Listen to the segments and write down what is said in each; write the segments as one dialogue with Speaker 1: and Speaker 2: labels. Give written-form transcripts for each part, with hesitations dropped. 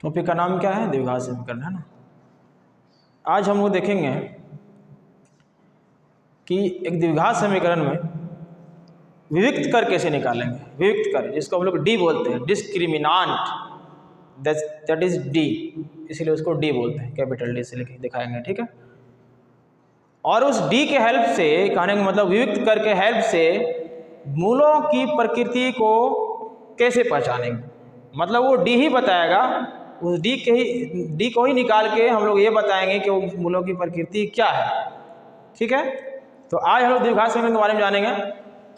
Speaker 1: Topic का नाम क्या है? द्विघात समीकरण, है ना। आज हम लोग देखेंगे कि एक द्विघात समीकरण में विविक्त कर कैसे निकालेंगे। विविक्त कर, जिसको हम लोग डी बोलते हैं, डिस्क्रिमिनांट, दैट इज डी, इसीलिए उसको डी बोलते हैं, कैपिटल डी से लिखे दिखाएंगे, ठीक है। और उस डी के हेल्प से, कहने का मतलब विविक्त कर के हेल्प से मूलों की प्रकृति को कैसे पहचानेंगे, मतलब वो डी ही बताएगा। उस डी को ही निकाल के हम लोग ये बताएंगे कि वो मूलों की प्रकृति क्या है, ठीक है। तो आज हम लोग द्विघात समीकरण के बारे में जानेंगे।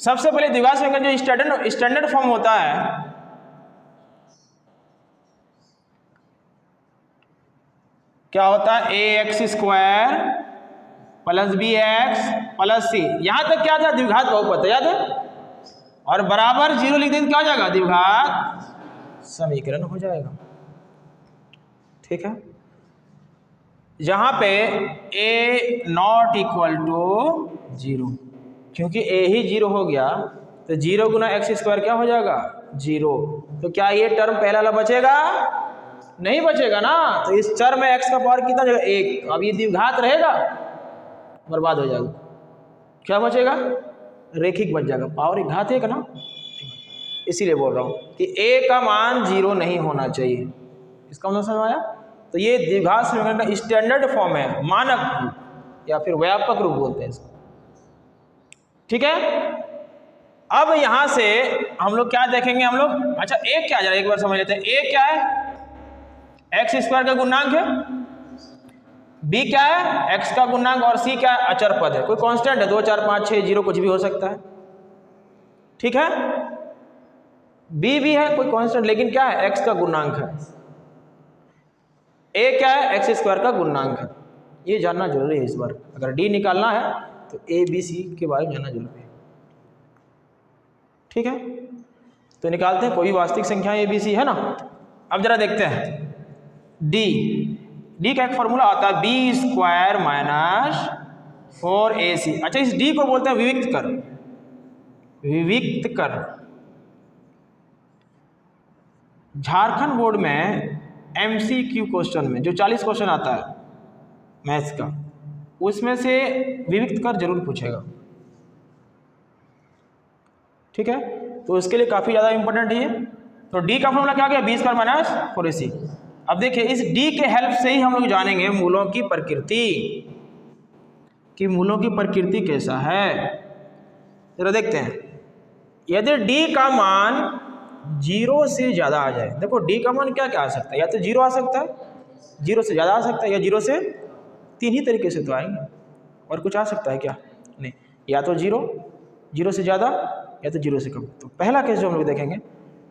Speaker 1: सबसे पहले द्विघात समीकरण जो स्टैंडर्ड फॉर्म होता है, क्या होता है? A X square plus B X plus C, यहां तक क्या था? द्विघात बहुपद, याद है। और बराबर जीरो लिख दें, क्या हो जाएगा? द्विघात समीकरण हो जाएगा, ठीक है। जहां पे ए नॉट इक्वल टू जीरो, क्योंकि ए ही जीरो हो गया तो जीरो गुना एक्स स्क्वायर क्या हो जाएगा? जीरो। तो क्या ये टर्म पहला वाला बचेगा? नहीं बचेगा ना। तो इस चर में एक्स का पावर कितना जाएगा? एक। अब ये द्विघात रहेगा, बर्बाद हो जाएगा। क्या बचेगा? रेखिक बच जाएगा, पावर एक घात एक ना। इसीलिए बोल रहा हूं कि ए का मान जीरो नहीं होना चाहिए। इसका मतलब समझ आया? तो ये द्विघात समीकरण का स्टैंडर्ड फॉर्म है, मानक रूप या फिर व्यापक रूप बोलते हैं इसको, ठीक है। अब यहां से हम लोग क्या देखेंगे? हम लोग अच्छा ए क्या जाए एक बार समझ लेते हैं। ए क्या है? एक्स स्क्वायर का गुणांक है। बी क्या है? एक्स का गुणांक। और सी क्या है? अचर पद है, कोई कांस्टेंट है, 2 4 5 6 0 कुछ भी हो सकता है, ठीक है। बी भी है कोई कांस्टेंट, लेकिन क्या है? एक्स का गुणांक है। ए क्या है? एक्स स्क्वायर का गुणांक है। ये जानना जरूरी है इस बार, अगर डी निकालना है तो ए बी सी के बारे में जानना जरूरी है, ठीक है। तो निकालते हैं, कोई भी वास्तविक संख्या ए बी सी है ना। अब जरा देखते हैं डी का एक फॉर्मूला आता है बी स्क्वायर माइनस 4ac। अच्छा, इस डी को बोलते हैं विविक्त कर। विविक्त कर झारखंड बोर्ड में MCQ क्वेश्चन में जो 40 क्वेश्चन आता है मैथ्स का, उसमें से विविक्त कर जरूर पूछेगा, ठीक है। तो उसके लिए काफी ज्यादा इंपॉर्टेंट है। तो डी का फॉर्मूला क्या गया? B square minus 4ac। अब देखिए, इस डी के हेल्प से ही हम लोग जानेंगे मूलों की प्रकृति, कि मूलों की प्रकृति कैसा है। जरा देखते हैं, यदि डी का मान 0 से ज्यादा आ जाए, देखो डी का मान क्या क्या आ सकता है? या तो 0 आ सकता है, 0 से ज्यादा आ सकता है, या 0 से 3 ही तरीके से तो आएंगे, और कुछ आ सकता है क्या? नहीं, या तो 0 से ज्यादा, या तो 0 से कम। तो पहला केस जो हम लोग देखेंगे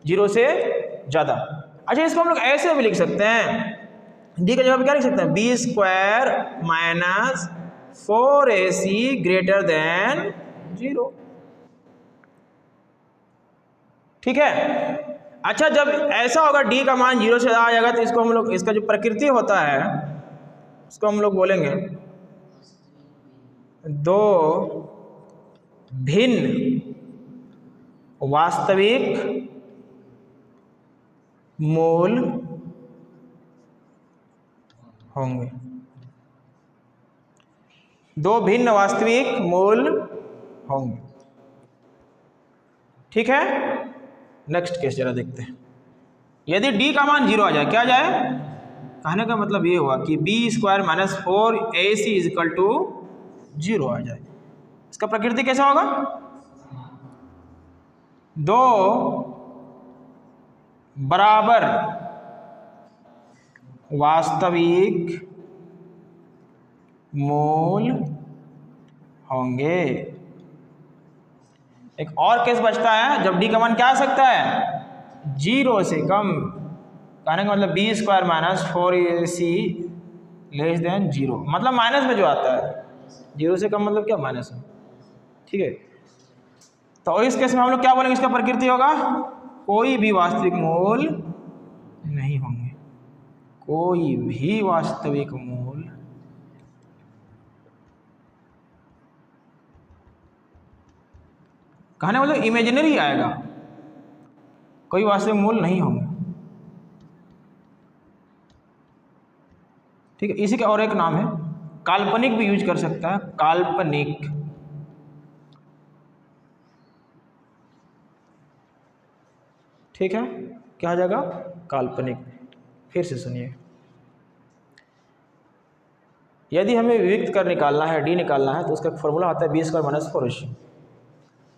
Speaker 1: 0 से ज्यादा। अच्छा, इसको हम लोग ऐसे भी लिख सकते हैं, डी का जवाब क्या लिख सकते हैं? B square minus 4ac greater than 0, ठीक है। अच्छा, जब ऐसा होगा डी का मान 0 से ज्यादा आ जाएगा, तो इसको हम लोग, इसका जो प्रकृति होता है उसको हम लोग बोलेंगे दो भिन्न वास्तविक मूल होंगे। दो भिन्न वास्तविक मूल होंगे, ठीक है। नेक्स्ट केस जरा देखते हैं। यदि डी का मान 0 आ जाए, क्या आ जाए? कहने का मतलब ये हुआ कि B square minus 4ac is equal to 0 आ जाए। इसका प्रकृति कैसा होगा? दो बराबर वास्तविक मूल होंगे। एक और केस बचता है जब डी का मान क्या आ सकता है? 0 से कम। कहने का मतलब B square minus 4ac less than 0, मतलब माइनस में जो आता है। 0 से कम मतलब क्या? माइनस में, ठीक है। तो इस केस में हम लोग क्या बोलेंगे? इसका प्रकृति होगा कोई भी वास्तविक मूल नहीं होंगे, कोई भी वास्तविक मूल कहने मतलब इमेजिनरी आएगा, कोई वास्तविक मूल नहीं होंगे। ठीक है, इसी का और एक नाम है काल्पनिक भी यूज कर सकता है, काल्पनिक। ठीक है, क्या आ जाएगा? काल्पनिक। फिर से सुनिए, यदि हमें विविक्त कर निकालना है, डी निकालना है, तो उसका फॉर्मूला आता है बी² - 4ac।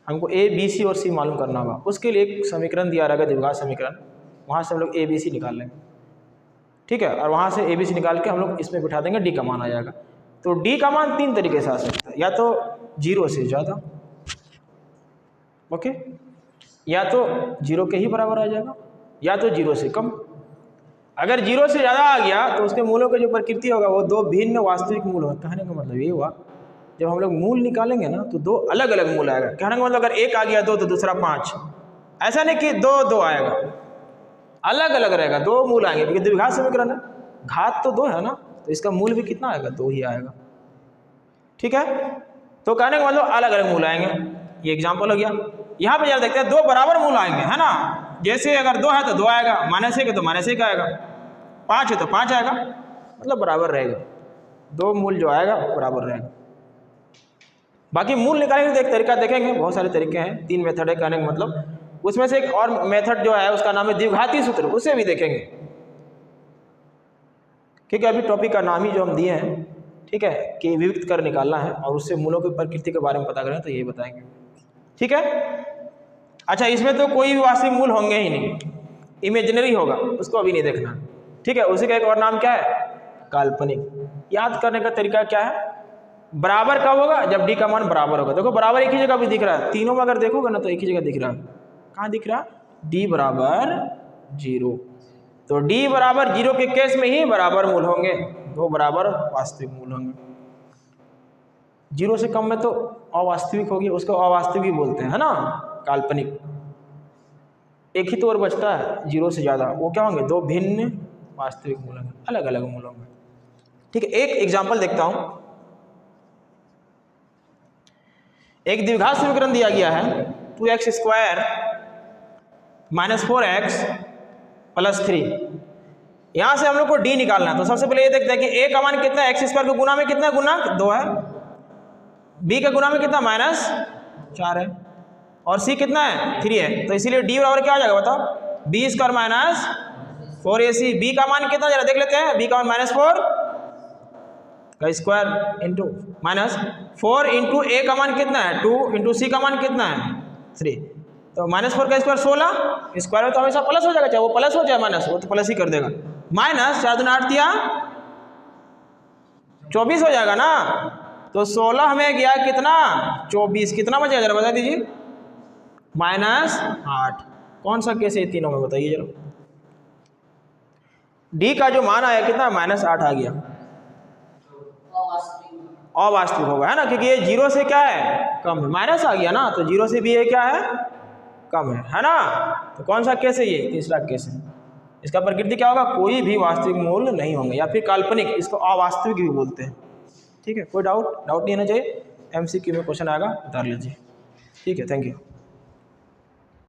Speaker 1: हमको ए, बी, सी और सी मालूम करना होगा। उसके लिए एक समीकरण दिया रहेगा, द्विघात समीकरण, वहाँ से हम लोग ए, बी, सी निकाल लेंगे। ठीक है, और वहाँ से ए, बी, सी निकाल के हम लोग इसमें बिठा देंगे, डी का मान आ जाएगा। तो डी का मान 3 तरीके से आ सकता है, या तो 0 से ज़्यादा, ओके, या तो 0 के ही बराबर आ जाएगा, या तो 0 से कम। अगर 0 से ज़्यादा आ गया तो उसके मूलों की जो प्रकृति होगा वो 2 भिन्न वास्तविक मूल होगा। कहने का मतलब ये हुआ, जब हम लोग मूल निकालेंगे ना तो 2 अलग अलग मूल आएगा। कहने का मतलब अगर एक आ गया 2 तो दूसरा 5, ऐसा नहीं कि 2 आएगा, अलग अलग रहेगा, 2 मूल आएंगे, क्योंकि द्विघात समीकरण है, घात तो 2 है ना, तो इसका मूल भी कितना आएगा? 2 ही आएगा। ठीक है, तो कहने का मतलब अलग अलग मूल आएंगे। ये एग्जाम्पल हो गया। यहाँ पे जरा देखते हैं, 2 बराबर मूल आएंगे, है ना। जैसे अगर 2 है तो 2 आएगा, -1 है तो -1 आएगा, 5 है तो 5 आएगा, मतलब बराबर रहेगा। 2 मूल जो आएगा बराबर रहेगा। बाकी मूल निकालने का एक तरीका देखेंगे, बहुत सारे तरीके हैं, 3 मेथड है कहने का मतलब। उसमें से एक और मेथड जो है उसका नाम है द्विघाती सूत्र, उसे भी देखेंगे। ठीक है, अभी टॉपिक का नाम ही जो हम दिए हैं, ठीक है, कि विविक्त कर निकालना है और उससे मूलों की प्रकृति के बारे में पता करें, तो यही बताएंगे। ठीक है, अच्छा, इसमें तो कोई भी वास्तविक मूल होंगे ही नहीं, इमेजिनरी होगा, उसको अभी नहीं देखना। ठीक है, उसी का एक और नाम क्या है? काल्पनिक। याद करने का तरीका क्या है? बराबर कब होगा? जब डी का मान बराबर होगा। देखो बराबर एक ही जगह भी दिख रहा है, तीनों में अगर देखोगे ना तो एक ही जगह दिख रहा है। कहाँ दिख रहा है? डी बराबर 0। तो डी बराबर 0 के केस में ही बराबर मूल होंगे, 2 बराबर वास्तविक मूल होंगे। 0 से कम में तो अवास्तविक होगी, उसको अवास्तविक ही बोलते हैं, है ना, काल्पनिक। एक ही तो और बचता है 0 से ज़्यादा, वो क्या होंगे? 2 भिन्न वास्तविक मूल होंगे, अलग अलग मूल होंगे। ठीक है, एक एग्जाम्पल देखता हूं। एक द्विघात समीकरण दिया गया है 2x² - 4x + 3। यहां से हम लोग को d निकालना है। तो सबसे पहले ये देखते हैं कि a का मान कितना है, x² के गुना में कितना है, गुणांक 2 है, b का गुना में कितना, -4 है, और c कितना है, 3 है। तो इसीलिए d बराबर क्या आ जाएगा बताओ? b² - 4ac। b का मान कितना जरा देख लेते हैं, b का मान -4 का स्क्वायर इंटू -4 इंटू a का मान कितना है, 2 इंटू c का मान कितना है, 3। तो -4 का स्क्वायर 16, स्क्वायर में तो हमेशा प्लस हो जाएगा, चाहे वो प्लस हो चाहे माइनस, वो तो प्लस ही कर देगा। -4 दूना 8 दिया 24 हो जाएगा ना। तो 16 में गया कितना, 24, कितना बचेगा जरा बता दीजिए? -8। कौन सा केस है तीनों में बताइए जरा? डी का जो मान आया कितना, -8 आ गया, अवास्तविक होगा, है ना, क्योंकि ये 0 से क्या है, कम है, माइनस आ गया ना, तो 0 से भी ये क्या है, कम है ना। तो कौन सा केस है ये? तीसरा केस है। इसका प्रकृति क्या होगा? कोई भी वास्तविक मूल नहीं होंगे, या फिर काल्पनिक, इसको अवास्तविक भी बोलते हैं। ठीक है, कोई डाउट नहीं होना चाहिए, MCQ में क्वेश्चन आएगा, उतार लीजिए। ठीक है, थैंक यू।